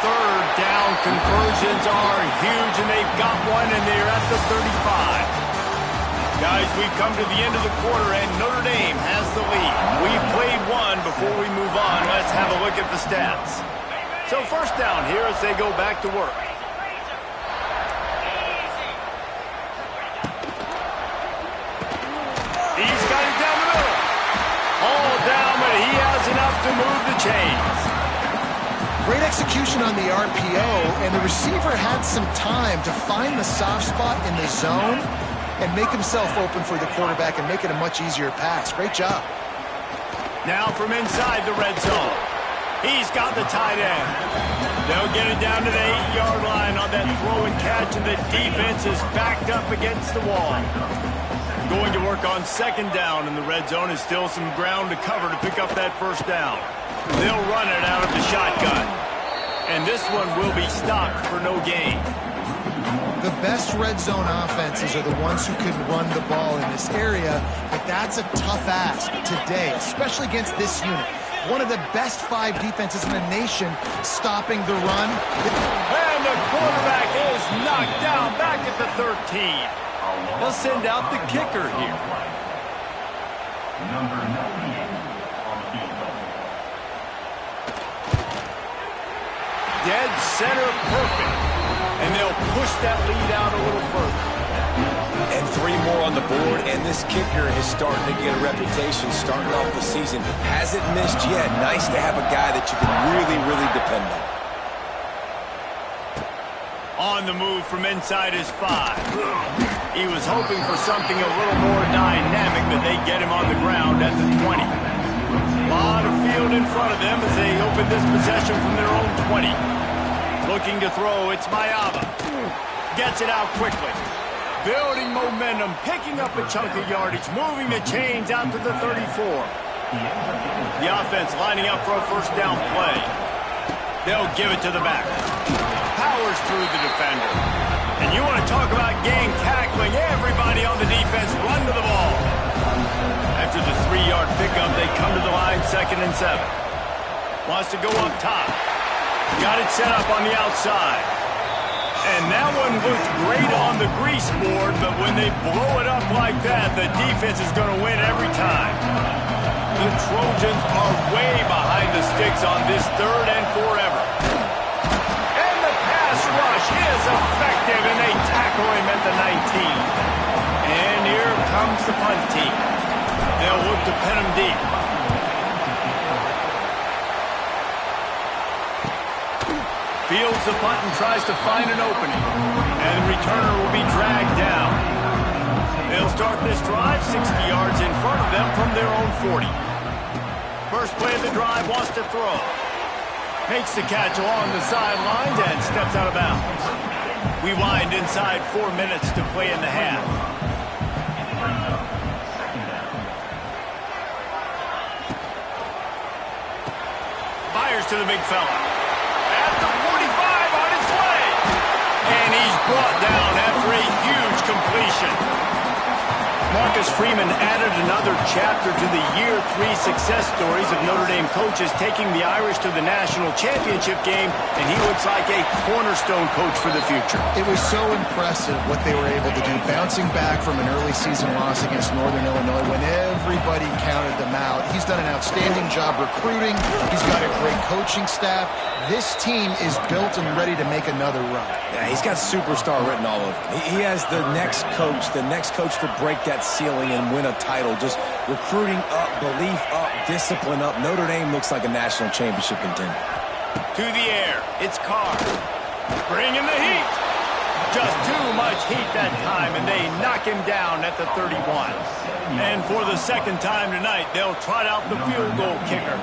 3rd down conversions are huge, and they've got one, and they're at the 35. Guys, we've come to the end of the quarter, and Notre Dame has the lead. We've played one. Before we move on, let's have a look at the stats. So 1st down here as they go back to work. He's got it down the middle. All down, but he has enough to move the chains. Great execution on the RPO, and the receiver had some time to find the soft spot in the zone and make himself open for the quarterback and make it a much easier pass. Great job. Now from inside the red zone. He's got the tight end. They'll get it down to the 8-yard line on that throw and catch, and the defense is backed up against the wall. Going to work on 2nd down, and the red zone is still some ground to cover to pick up that 1st down. They'll run it out of the shotgun. And this one will be stopped for no gain. The best red zone offenses are the ones who can run the ball in this area, but that's a tough ask today, especially against this unit. one of the best 5 defenses in the nation stopping the run. And the quarterback is knocked down back at the 13. They'll send out the kicker here. Number 98 on the field. Dead center perfect. And they'll push that lead out a little further. And 3 more on the board, and this kicker is starting to get a reputation starting off the season. Hasn't missed yet. Nice to have a guy that you can really, really depend on. On the move from inside his 5. He was hoping for something a little more dynamic, but they get him on the ground at the 20. A lot of field in front of them as they open this possession from their own 20. Looking to throw, it's Mayava. Gets it out quickly. Building momentum, picking up a chunk of yardage, moving the chains out to the 34. The offense lining up for a first down play. They'll give it to the back. Powers through the defender. And you want to talk about gang tackling, everybody on the defense run to the ball. After the 3-yard pickup, they come to the line 2nd and 7. Wants to go up top. Got it set up on the outside. And that one looked great on the grease board, but when they blow it up like that, the defense is going to win every time. The Trojans are way behind the sticks on this 3rd and forever. And the pass rush is effective, and they tackle him at the 19. And here comes the punt team. They'll look to pin him deep. Fields the punt and tries to find an opening. And the returner will be dragged down. They'll start this drive 60 yards in front of them from their own 40. First play of the drive, wants to throw. Makes the catch along the sidelines and steps out of bounds. We wind inside 4 minutes to play in the half. Fires to the big fella. And he's brought down after a huge completion. Marcus Freeman added another chapter to the year 3 success stories of Notre Dame coaches taking the Irish to the national championship game, and he looks like a cornerstone coach for the future. It was so impressive what they were able to do, bouncing back from an early season loss against Northern Illinois when everybody counted them out. He's done an outstanding job recruiting. He's got a great coaching staff. This team is built and ready to make another run. Yeah, he's got superstar written all over him. He has the next coach to break that ceiling and win a title. Just recruiting up, belief up, discipline up. Notre Dame looks like a national championship contender. To the air, it's Carr. Bringing the heat. Just too much heat that time, and they knock him down at the 31. And for the 2nd time tonight, they'll trot out the field goal kicker.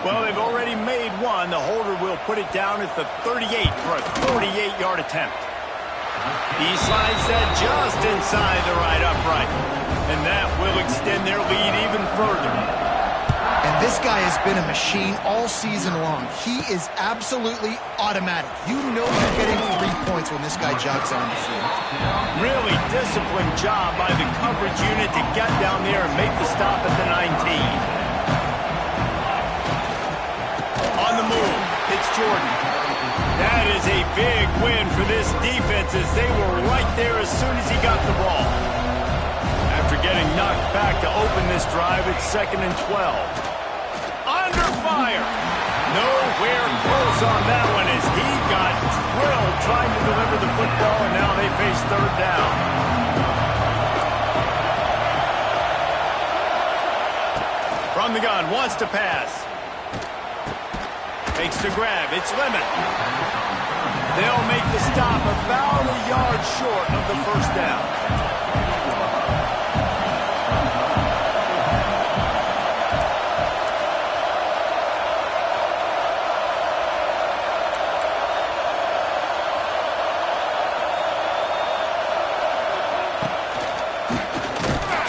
Well, they've already made one. The holder will put it down at the 38 for a 48-yard attempt. He slides that just inside the right upright. And that will extend their lead even further. And this guy has been a machine all season long. He is absolutely automatic. You know you're getting 3 points when this guy jogs on the field. Really disciplined job by the coverage unit to get down there and make the stop at the 19. On the move, it's Jordan. That is a big win for this defense as they were right there as soon as he got the ball. After getting knocked back to open this drive, it's 2nd and 12. Under fire. Nowhere close on that one as he got drilled trying to deliver the football, and now they face 3rd down. From the gun, wants to pass. Makes the grab. It's Lemon. They'll make the stop about a yard short of the first down.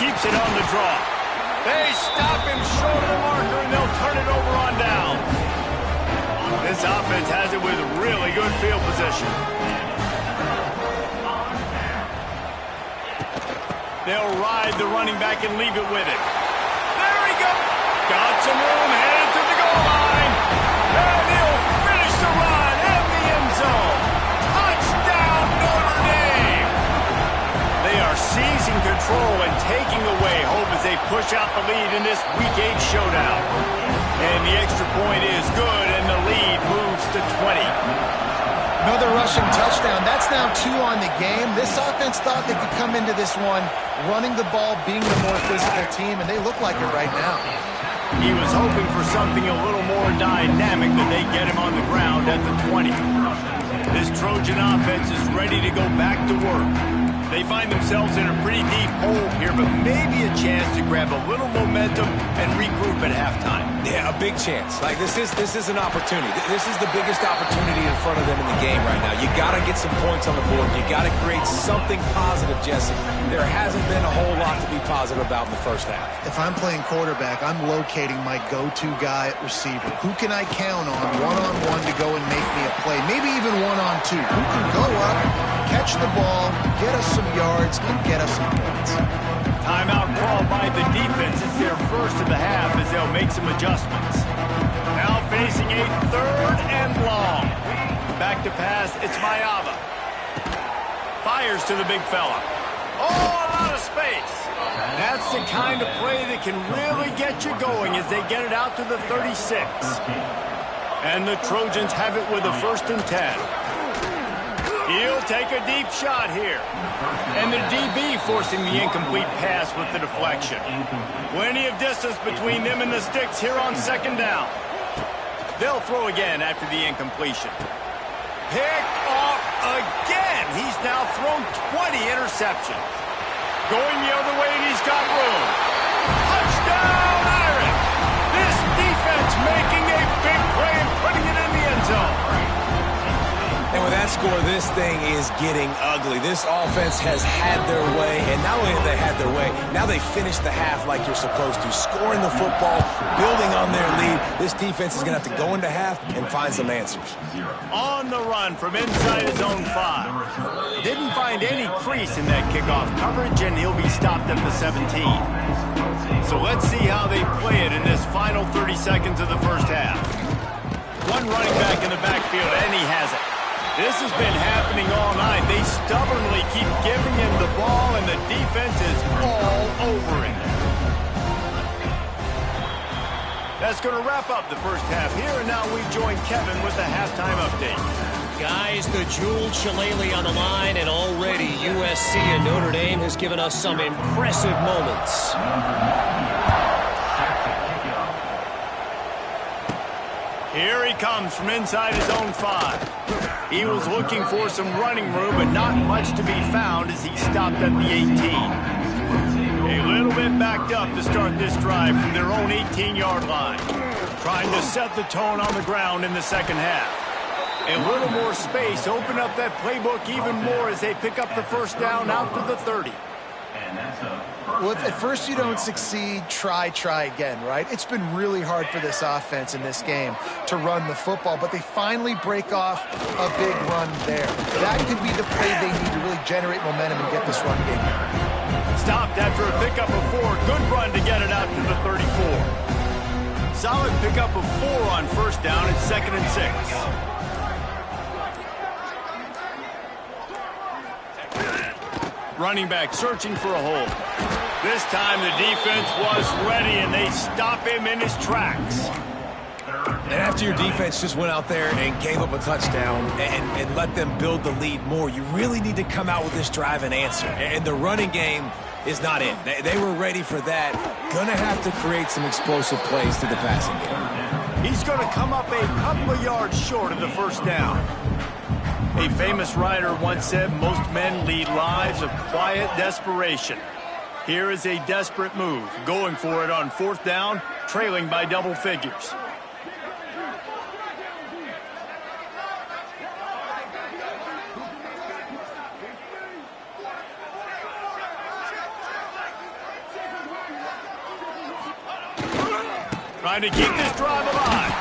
Keeps it on the draw. They stop him short of the marker, and they'll turn it over on down. This offense has it with really good field position. They'll ride the running back and leave it with it. There he goes. Got some room, headed to the control and taking away hope as they push out the lead in this Week 8 showdown. And the extra point is good, and the lead moves to 20. Another rushing touchdown. That's now 2 on the game. This offense thought they could come into this one running the ball, being the more physical team, and they look like it right now. He was hoping for something a little more dynamic, but they get him on the ground at the 20. This Trojan offense is ready to go back to work. They find themselves in a pretty deep hole here, but maybe a chance to grab a little momentum and regroup at halftime. Yeah, a big chance. Like, this is an opportunity. This is the biggest opportunity in front of them in the game right now. You got to get some points on the board. You got to create something positive, Jesse. There hasn't been a whole lot to be positive about in the first half. If I'm playing quarterback, I'm locating my go-to guy at receiver. Who can I count on one-on-one to go and make me a play? Maybe even one-on-two. Who can go up, catch the ball, get us some yards, and get us some points. Timeout called by the defense. It's their first of the half as they'll make some adjustments. Now facing a 3rd and long. Back to pass, it's Mayava. Fires to the big fella. Oh, a lot of space. That's the kind of play that can really get you going as they get it out to the 36. And the Trojans have it with a 1st and 10. He'll take a deep shot here. And the DB forcing the incomplete pass with the deflection. Plenty of distance between them and the sticks here on 2nd down. They'll throw again after the incompletion. Picked off again. He's now thrown 20 interceptions. Going the other way, and he's got room. Touchdown, Irish! This defense making a big play and putting it in the end zone. And with that score, this thing is getting ugly. This offense has had their way, and not only have they had their way, now they finished the half like you're supposed to, scoring the football, building on their lead. This defense is going to have to go into half and find some answers. On the run from inside his own 5. Didn't find any crease in that kickoff coverage, and he'll be stopped at the 17. So let's see how they play it in this final 30 seconds of the first half. One running back in the backfield, and he has it. This has been happening all night. They stubbornly keep giving him the ball, and the defense is all over him. That's going to wrap up the first half here, and now we join Kevin with the halftime update. Guys, the jeweled shillelagh on the line, and already USC and Notre Dame has given us some impressive moments. Here he comes from inside his own 5. He was looking for some running room, but not much to be found as he stopped at the 18. A little bit backed up to start this drive from their own 18-yard line. Trying to set the tone on the ground in the second half. A little more space, open up that playbook even more as they pick up the first down out to the 30. Well, if at first you don't succeed, try again, right? It's been really hard for this offense in this game to run the football, but they finally break off a big run there. That could be the play they need to really generate momentum and get this run game. Stopped after a pickup of 4. Good run to get it out to the 34. Solid pickup of 4 on first down. It's 2nd and 6. Running back searching for a hole. This time the defense was ready, and they stop him in his tracks. And after your defense just went out there and gave up a touchdown and let them build the lead more, you really need to come out with this drive and answer. And the running game is not in. They were ready for that. Going to have to create some explosive plays through the passing game. He's going to come up a couple of yards short of the first down. A famous writer once said, most men lead lives of quiet desperation. Here is a desperate move, going for it on 4th down, trailing by double figures. Trying to keep this drive alive.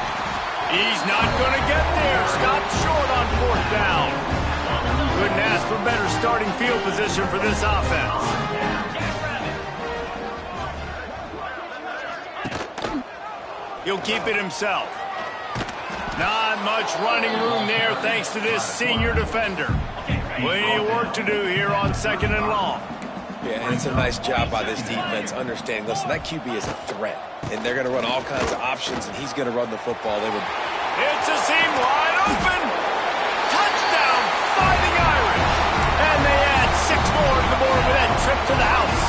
He's not going to get there. Stopped short on 4th down. Couldn't ask for better starting field position for this offense. He'll keep it himself. Not much running room there thanks to this senior defender. Plenty of work to do here on 2nd and long. Yeah, Yeah, and it's a nice job by this defense understanding, listen, that QB is a threat, and they're going to run all kinds of options, and he's going to run the football. It's a seam wide open. Touchdown, Fighting Irish. And they add 6 more to the board with that trip to the house.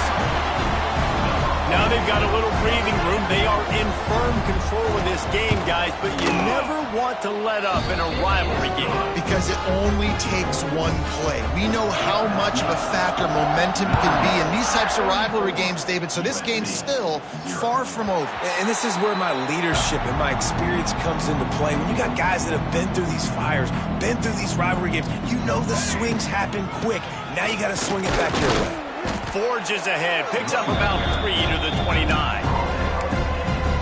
Now they've got a little breathing room. They are in firm control of this game, guys, but you never want to let up in a rivalry game. Because it only takes one play. We know how much of a factor momentum can be in these types of rivalry games, David, so this game's still far from over. And this is where my leadership and my experience comes into play. When you got guys that have been through these fires, been through these rivalry games, you know the swings happen quick. Now you got to swing it back your way. Forges ahead, picks up about 3 to the 29.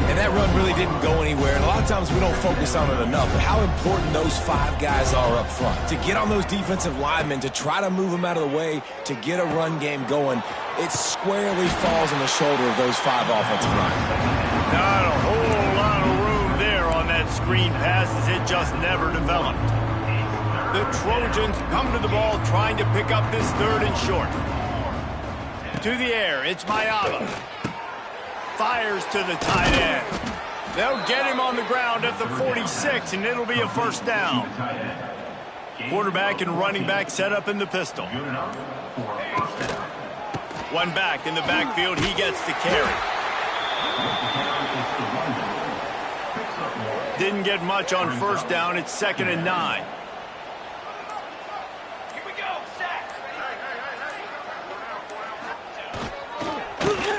And that run really didn't go anywhere. And a lot of times we don't focus on it enough. But how important those 5 guys are up front. To get on those defensive linemen, to try to move them out of the way, to get a run game going, it squarely falls on the shoulder of those 5 offensive linemen. Not a whole lot of room there on that screen pass as it just never developed. The Trojans come to the ball trying to pick up this 3rd and short. To the air, it's Mayaba. Fires to the tight end. They'll get him on the ground at the 46, and it'll be a first down. Quarterback and running back set up in the pistol. One back in the backfield, he gets the carry. Didn't get much on first down, it's 2nd and 9.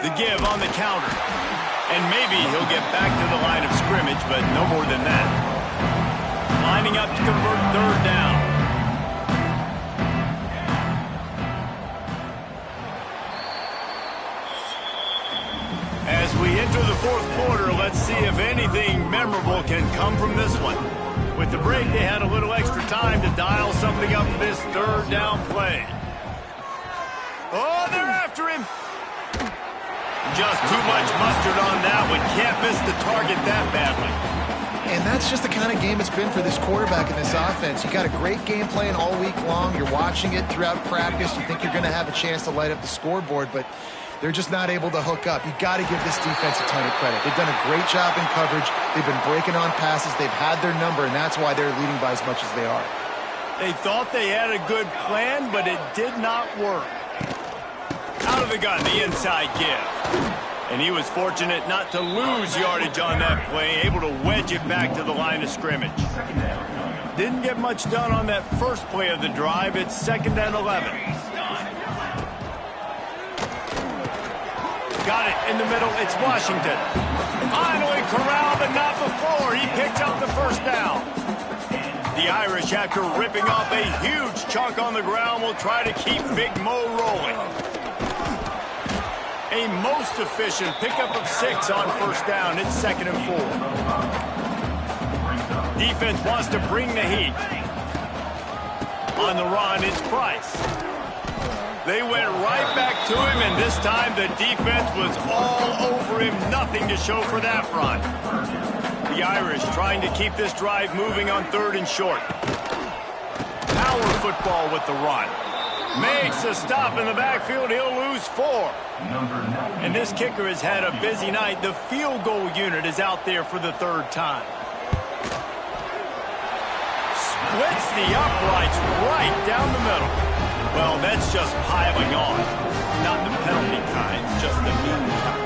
The give on the counter. And maybe he'll get back to the line of scrimmage, but no more than that. Lining up to convert 3rd down. As we enter the 4th quarter, let's see if anything memorable can come from this one. With the break, they had a little extra time to dial something up for this 3rd down play. Oh, they're after him. Just too much mustard on that one. Can't miss the target that badly. And that's just the kind of game it's been for this quarterback in this offense. You got a great game plan all week long. You're watching it throughout practice. You think you're going to have a chance to light up the scoreboard, but they're just not able to hook up. You got to give this defense a ton of credit. They've done a great job in coverage. They've been breaking on passes. They've had their number, and that's why they're leading by as much as they are. They thought they had a good plan, but it did not work. Out of the gun, the inside give. And he was fortunate not to lose yardage on that play, able to wedge it back to the line of scrimmage. Didn't get much done on that first play of the drive. It's 2nd and 11. Got it in the middle. It's Washington. Finally corralled, but not before. He picks up the first down. The Irish, after ripping off a huge chunk on the ground, will try to keep Big Mo rolling. A most efficient pickup of 6 on first down. It's 2nd and 4. Defense wants to bring the heat. On the run, it's Price. They went right back to him, and this time the defense was all over him. Nothing to show for that run. The Irish trying to keep this drive moving on 3rd and short. Power football with the run. Makes a stop in the backfield. He'll lose 4. And this kicker has had a busy night. The field goal unit is out there for the 3rd time. Splits the uprights right down the middle. Well, that's just piling on. Not the penalty kind, just the mean kind.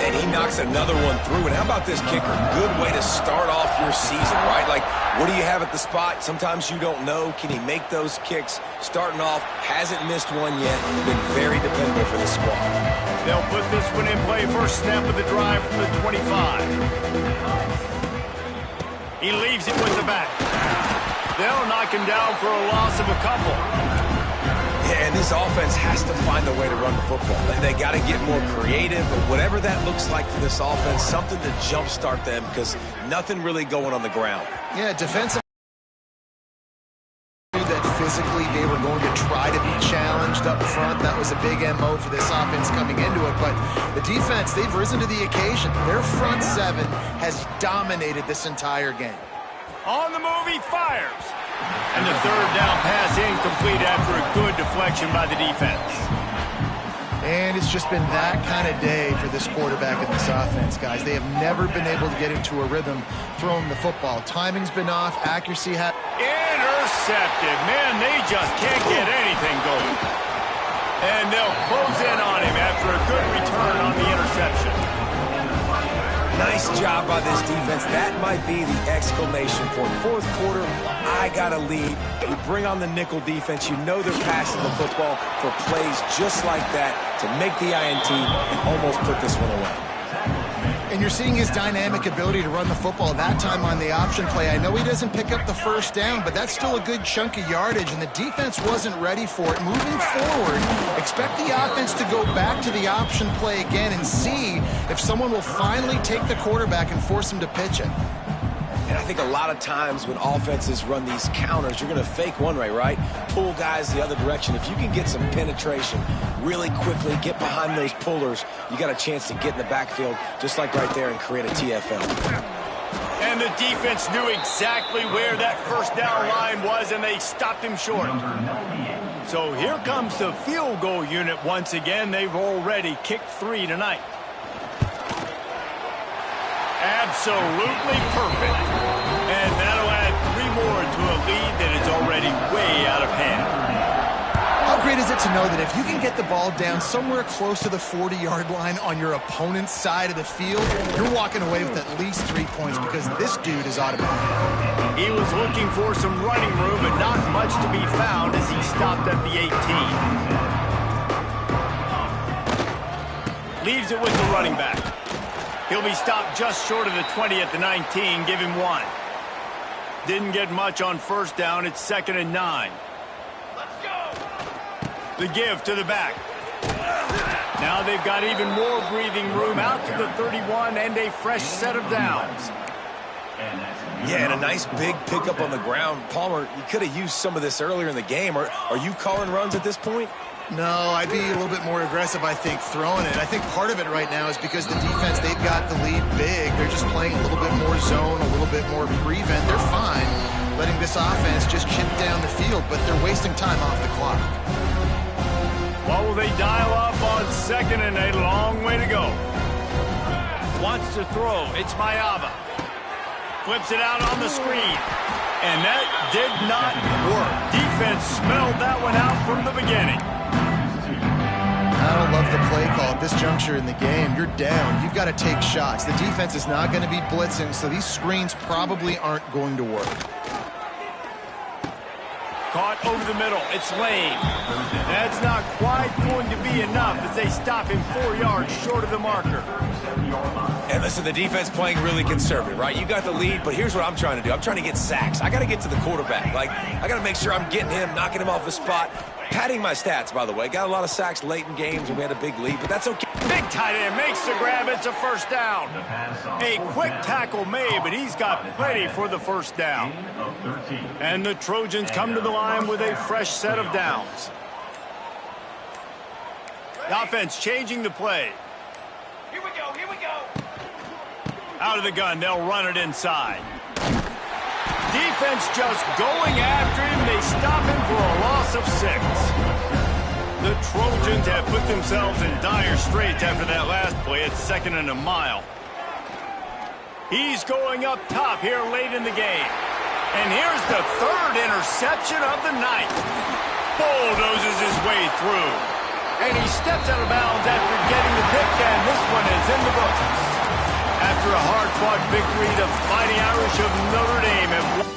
And he knocks another one through. And how about this kicker? Good way to start off your season, right? Like, what do you have at the spot? Sometimes you don't know. Can he make those kicks? Starting off, hasn't missed one yet. Been very dependable for the squad. They'll put this one in play. First snap of the drive from the 25. He leaves it with the back. They'll knock him down for a loss of a couple. Yeah, and this offense has to find a way to run the football. They got to get more creative, but whatever that looks like for this offense, something to jumpstart them because nothing really going on the ground. Yeah, defensive. That physically they were going to try to be challenged up front. That was a big MO for this offense coming into it. But the defense, they've risen to the occasion. Their front 7 has dominated this entire game. On the move, he fires. And the 3rd down pass incomplete after a good deflection by the defense. And it's just been that kind of day for this quarterback and this offense, guys. They have never been able to get into a rhythm throwing the football. Timing's been off, accuracy intercepted. Man, they just can't get anything going. And they'll close in on him after a good return on the interception. Nice job by this defense. That might be the exclamation point. Fourth quarter, I got a lead. You bring on the nickel defense. You know they're passing the football for plays just like that to make the INT and almost put this one away. And you're seeing his dynamic ability to run the football, that time on the option play. I know he doesn't pick up the first down, but that's still a good chunk of yardage, and the defense wasn't ready for it. Moving forward, expect the offense to go back to the option play again and see if someone will finally take the quarterback and force him to pitch it. And I think a lot of times when offenses run these counters, you're going to fake one way, right? Pull guys the other direction. If you can get some penetration really quickly, get behind those pullers, you got a chance to get in the backfield just like right there and create a TFL. And the defense knew exactly where that first down line was, and they stopped him short. So here comes the field goal unit once again. They've already kicked 3 tonight. Absolutely perfect. And that'll add 3 more to a lead that is already way out of hand. How great is it to know that if you can get the ball down somewhere close to the 40-yard line on your opponent's side of the field, you're walking away with at least 3 points because this dude is automatic. He was looking for some running room, but not much to be found as he stopped at the 18. Leaves it with the running back. He'll be stopped just short of the 20 at the 19. Give him 1. Didn't get much on first down. It's 2nd and 9. Let's go. The give to the back. Now they've got even more breathing room out to the 31 and a fresh set of downs. Yeah, and a nice big pickup on the ground. Palmer, you could have used some of this earlier in the game. Are you calling runs at this point? No, I'd be a little bit more aggressive, I think, throwing it. I think part of it right now is because the defense, they've got the lead big. They're just playing a little bit more zone, a little bit more prevent. They're fine letting this offense just chip down the field, but they're wasting time off the clock. What will they dial up on 2nd and 8? Long way to go. Wants to throw. It's Mayava. Flips it out on the screen. And that did not work. Defense smelled that one out from the beginning. I don't love the play call at this juncture in the game. You're down. You've got to take shots. The defense is not going to be blitzing, so these screens probably aren't going to work. Caught over the middle. It's Lane. That's not quite going to be enough as they stop him 4 yards short of the marker. And listen, the defense playing really conservative, right? You got the lead, but here's what I'm trying to do. I'm trying to get sacks. I got to get to the quarterback. I got to make sure I'm getting him, knocking him off the spot. Padding my stats, by the way. Got a lot of sacks late in games when we had a big lead, but that's okay. Big tight end makes the grab. It's a first down. A quick tackle made, but he's got plenty for the first down. And the Trojans come to the line with a fresh set of downs. The offense changing the play. Here we go, here we go. Out of the gun, they'll run it inside. Defense just going after him. They stop him for a loss of 6. The Trojans have put themselves in dire straits after that last play. It's 2nd and a mile. He's going up top here late in the game. And here's the 3rd interception of the night. Bulldozes his way through. And he steps out of bounds after getting the pick, and this one is in the books. After a hard-fought victory, the Fighting Irish of Notre Dame have won.